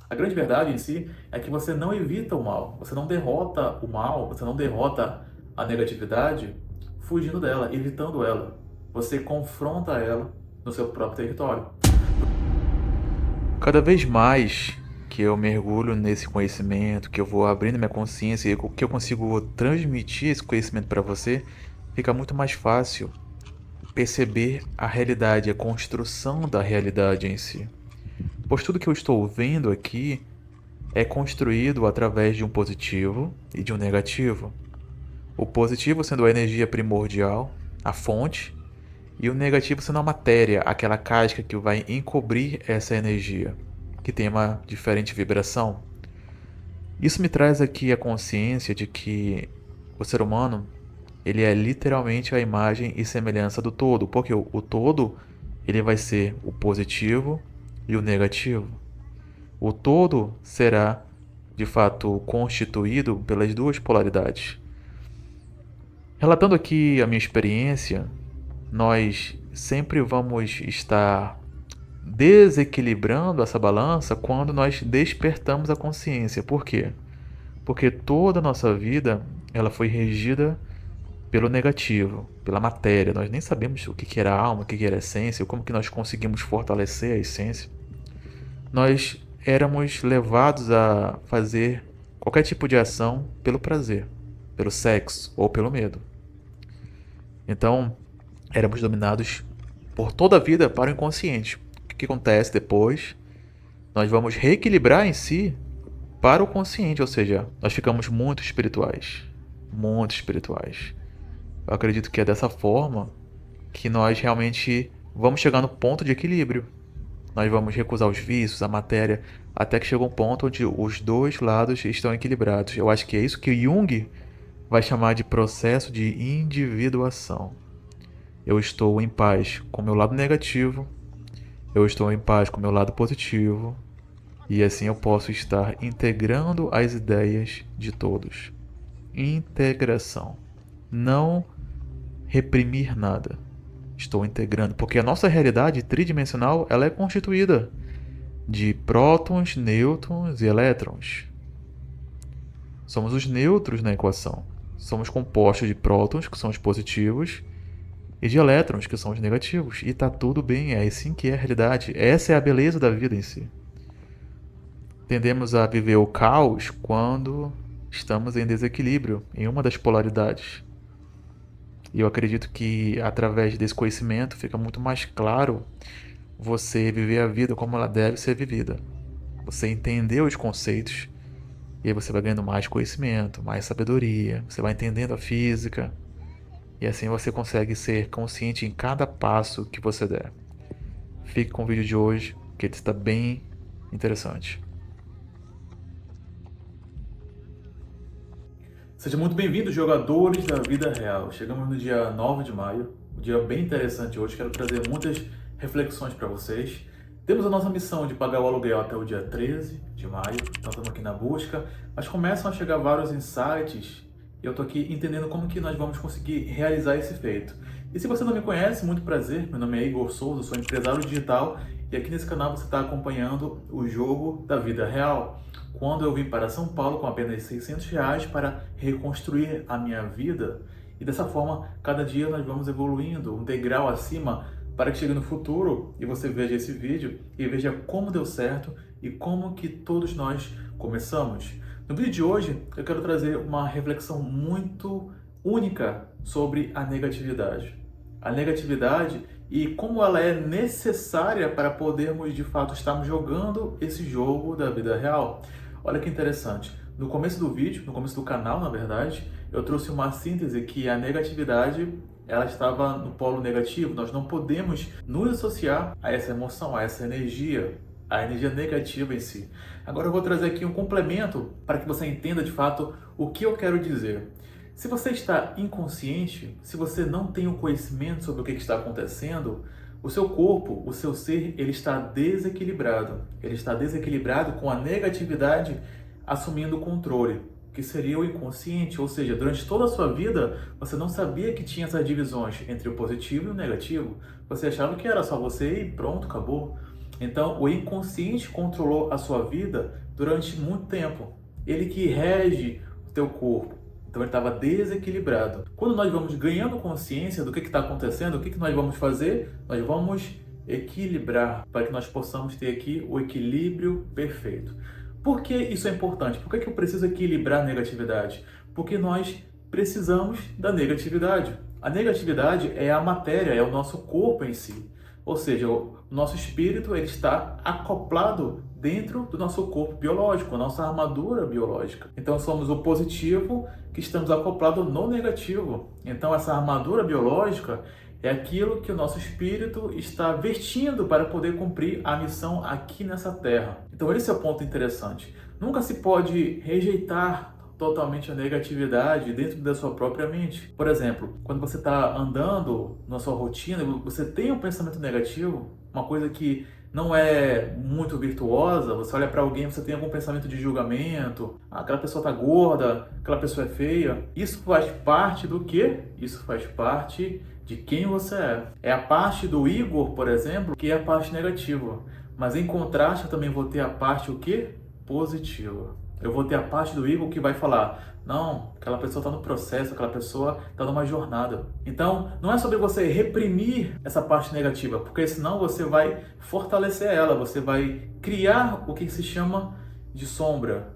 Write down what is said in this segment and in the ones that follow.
A grande verdade em si é que você não evita o mal, você não derrota o mal, você não derrota a negatividade fugindo dela, evitando ela. Você confronta ela no seu próprio território. Cada vez mais que eu mergulho nesse conhecimento, que eu vou abrindo minha consciência e que eu consigo transmitir esse conhecimento para você, fica muito mais fácil perceber a realidade, a construção da realidade em si. Pois tudo que eu estou vendo aqui é construído através de um positivo e de um negativo. O positivo sendo a energia primordial, a fonte, e o negativo sendo a matéria, aquela casca que vai encobrir essa energia, que tem uma diferente vibração. Isso me traz aqui a consciência de que o ser humano, ele é literalmente a imagem e semelhança do todo, porque o todo, ele vai ser o positivo e o negativo. O todo será, de fato, constituído pelas duas polaridades. Relatando aqui a minha experiência, nós sempre vamos estar desequilibrando essa balança quando nós despertamos a consciência. Por quê? Porque toda a nossa vida ela foi regida pelo negativo, pela matéria. Nós nem sabemos o que era alma, o que era essência, como que nós conseguimos fortalecer a essência. Nós éramos levados a fazer qualquer tipo de ação pelo prazer, pelo sexo ou pelo medo. Então, éramos dominados por toda a vida para o inconsciente. O que acontece depois? Nós vamos reequilibrar em si para o consciente, ou seja, nós ficamos muito espirituais. Muito espirituais. Eu acredito que é dessa forma que nós realmente vamos chegar no ponto de equilíbrio. Nós vamos recusar os vícios, a matéria, até que chega um ponto onde os dois lados estão equilibrados. Eu acho que é isso que Jung vai chamar de processo de individuação. Eu estou em paz com o meu lado negativo, eu estou em paz com o meu lado positivo, e assim eu posso estar integrando as ideias de todos. Integração. Não reprimir nada. Estou integrando, porque a nossa realidade tridimensional ela é constituída de prótons, nêutrons e elétrons. Somos os neutros na equação. Somos compostos de prótons, que são os positivos, e de elétrons, que são os negativos. E tá tudo bem, é assim que é a realidade. Essa é a beleza da vida em si. Tendemos a viver o caos quando estamos em desequilíbrio, em uma das polaridades. E eu acredito que através desse conhecimento fica muito mais claro você viver a vida como ela deve ser vivida. Você entender os conceitos e aí você vai ganhando mais conhecimento, mais sabedoria, você vai entendendo a física e assim você consegue ser consciente em cada passo que você der. Fique com o vídeo de hoje, que ele está bem interessante. Sejam muito bem-vindos, jogadores da vida real. Chegamos no dia 9 de maio, um dia bem interessante hoje. Quero trazer muitas reflexões para vocês. Temos a nossa missão de pagar o aluguel até o dia 13 de maio, então estamos aqui na busca, mas começam a chegar vários insights e eu estou aqui entendendo como que nós vamos conseguir realizar esse feito. E se você não me conhece, muito prazer, meu nome é Igor Souza, sou empresário digital e aqui nesse canal você está acompanhando o jogo da vida real. Quando eu vim para São Paulo com apenas R$ 600 para reconstruir a minha vida e dessa forma, cada dia nós vamos evoluindo um degrau acima para que chegue no futuro e você veja esse vídeo e veja como deu certo e como que todos nós começamos. No vídeo de hoje, eu quero trazer uma reflexão muito única sobre a negatividade. A negatividade e como ela é necessária para podermos, de fato, estarmos jogando esse jogo da vida real. Olha que interessante. No começo do vídeo, no começo do canal, na verdade, eu trouxe uma síntese que a negatividade ela estava no polo negativo. Nós não podemos nos associar a essa emoção, a essa energia, a energia negativa em si. Agora eu vou trazer aqui um complemento para que você entenda de fato o que eu quero dizer. Se você está inconsciente, se você não tem o conhecimento sobre o que está acontecendo, o seu corpo, o seu ser, ele está desequilibrado. Ele está desequilibrado com a negatividade assumindo o controle, que seria o inconsciente, ou seja, durante toda a sua vida, você não sabia que tinha essas divisões entre o positivo e o negativo. Você achava que era só você e pronto, acabou. Então, o inconsciente controlou a sua vida durante muito tempo. Ele que rege o teu corpo. Então, ele estava desequilibrado. Quando nós vamos ganhando consciência do que está acontecendo, o que nós vamos fazer? Nós vamos equilibrar para que nós possamos ter aqui o equilíbrio perfeito. Por que isso é importante? Por que eu preciso equilibrar a negatividade? Porque nós precisamos da negatividade. A negatividade é a matéria, é o nosso corpo em si. Ou seja, o nosso espírito ele está acoplado dentro do nosso corpo biológico, a nossa armadura biológica. Então somos o positivo que estamos acoplados no negativo. Então essa armadura biológica é aquilo que o nosso espírito está vestindo para poder cumprir a missão aqui nessa terra. Então esse é o ponto interessante. Nunca se pode rejeitar totalmente a negatividade dentro da sua própria mente. Por exemplo, quando você está andando na sua rotina, você tem um pensamento negativo, uma coisa que não é muito virtuosa, você olha para alguém, você tem algum pensamento de julgamento, aquela pessoa está gorda, aquela pessoa é feia. Isso faz parte do quê? Isso faz parte de quem você é. É a parte do Igor, por exemplo, que é a parte negativa. Mas em contraste, eu também vou ter a parte o quê? Positiva. Eu vou ter a parte do Igor que vai falar, não, aquela pessoa está no processo, aquela pessoa está numa jornada. Então, não é sobre você reprimir essa parte negativa, porque senão você vai fortalecer ela, você vai criar o que se chama de sombra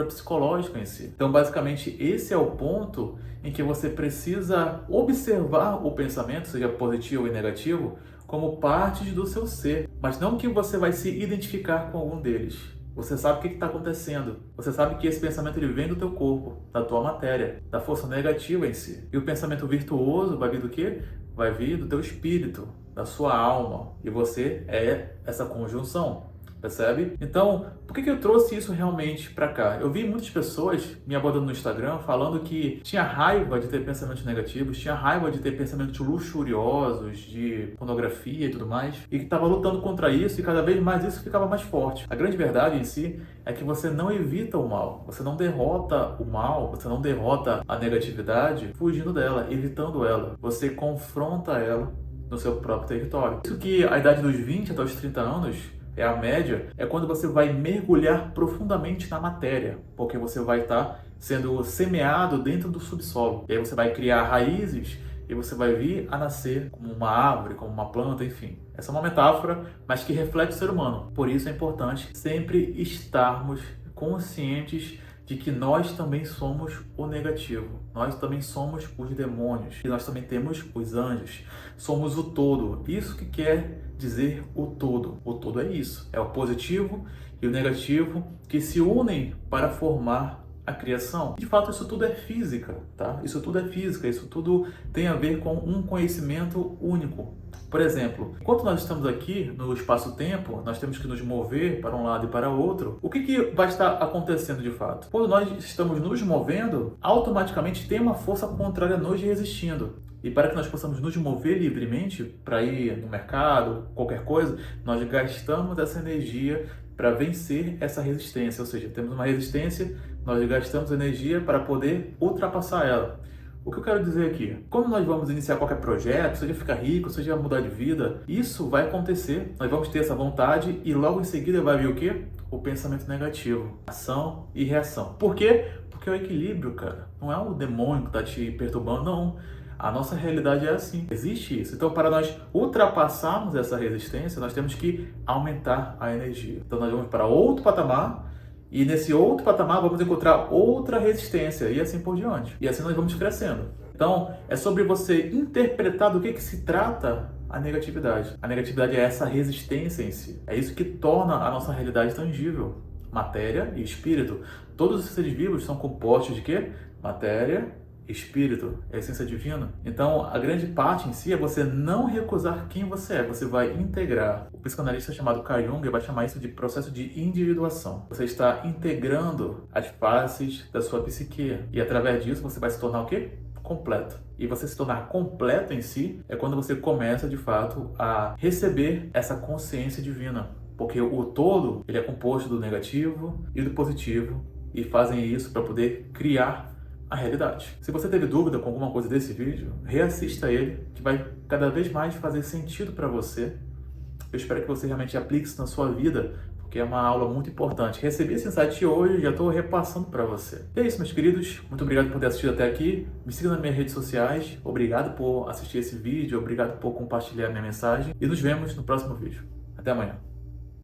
psicológica em si. Então, basicamente, esse é o ponto em que você precisa observar o pensamento, seja positivo ou negativo, como partes do seu ser, mas não que você vai se identificar com algum deles. Você sabe o que está acontecendo. Você sabe que esse pensamento ele vem do teu corpo, da tua matéria, da força negativa em si. E o pensamento virtuoso vai vir do quê? Vai vir do teu espírito, da sua alma. E você é essa conjunção. Percebe? Então, por que eu trouxe isso realmente para cá? Eu vi muitas pessoas me abordando no Instagram falando que tinha raiva de ter pensamentos negativos, tinha raiva de ter pensamentos luxuriosos, de pornografia e tudo mais, e que estava lutando contra isso e cada vez mais isso ficava mais forte. A grande verdade em si é que você não evita o mal, você não derrota o mal, você não derrota a negatividade fugindo dela, evitando ela. Você confronta ela no seu próprio território. Isso que a idade dos 20 até os 30 anos é a média, é quando você vai mergulhar profundamente na matéria, porque você vai estar sendo semeado dentro do subsolo. E aí você vai criar raízes e você vai vir a nascer como uma árvore, como uma planta, enfim. Essa é uma metáfora, mas que reflete o ser humano. Por isso é importante sempre estarmos conscientes de que nós também somos o negativo, nós também somos os demônios, e nós também temos os anjos, somos o todo. Isso que quer dizer o todo. O todo é isso, é o positivo e o negativo que se unem para formar a criação. De fato, isso tudo é física, tá? Isso tudo é física, isso tudo tem a ver com um conhecimento único. Por exemplo, enquanto nós estamos aqui no espaço-tempo, nós temos que nos mover para um lado e para o outro. O que vai estar acontecendo de fato? Quando nós estamos nos movendo, automaticamente tem uma força contrária nos resistindo. E para que nós possamos nos mover livremente, para ir no mercado, qualquer coisa, nós gastamos essa energia para vencer essa resistência. Ou seja, temos uma resistência, nós gastamos energia para poder ultrapassar ela. O que eu quero dizer aqui? Quando nós vamos iniciar qualquer projeto, seja ficar rico, seja mudar de vida, isso vai acontecer. Nós vamos ter essa vontade e logo em seguida vai vir o quê? O pensamento negativo. Ação e reação. Por quê? Porque é o equilíbrio, cara. Não é o demônio que está te perturbando, não. A nossa realidade é assim. Existe isso. Então, para nós ultrapassarmos essa resistência, nós temos que aumentar a energia. Então, nós vamos para outro patamar. E nesse outro patamar vamos encontrar outra resistência e assim por diante. E assim nós vamos crescendo. Então, é sobre você interpretar do que se trata a negatividade. A negatividade é essa resistência em si. É isso que torna a nossa realidade tangível. Matéria e espírito. Todos os seres vivos são compostos de quê? Matéria, espírito, é a essência divina. Então, a grande parte em si é você não recusar quem você é. Você vai integrar. O psicanalista chamado Carl Jung vai chamar isso de processo de individuação. Você está integrando as faces da sua psique. E através disso você vai se tornar o quê? Completo. E você se tornar completo em si é quando você começa, de fato, a receber essa consciência divina. Porque o todo, ele é composto do negativo e do positivo. E fazem isso para poder criar a realidade. Se você teve dúvida com alguma coisa desse vídeo, reassista ele, que vai cada vez mais fazer sentido para você Eu espero que você realmente aplique isso na sua vida, porque é uma aula muito importante. Recebi esse insight hoje e já estou repassando para você. E é isso, meus queridos. Muito obrigado por ter assistido até aqui. Me siga nas minhas redes sociais. Obrigado por assistir esse vídeo. Obrigado por compartilhar minha mensagem. E nos vemos no próximo vídeo. Até amanhã.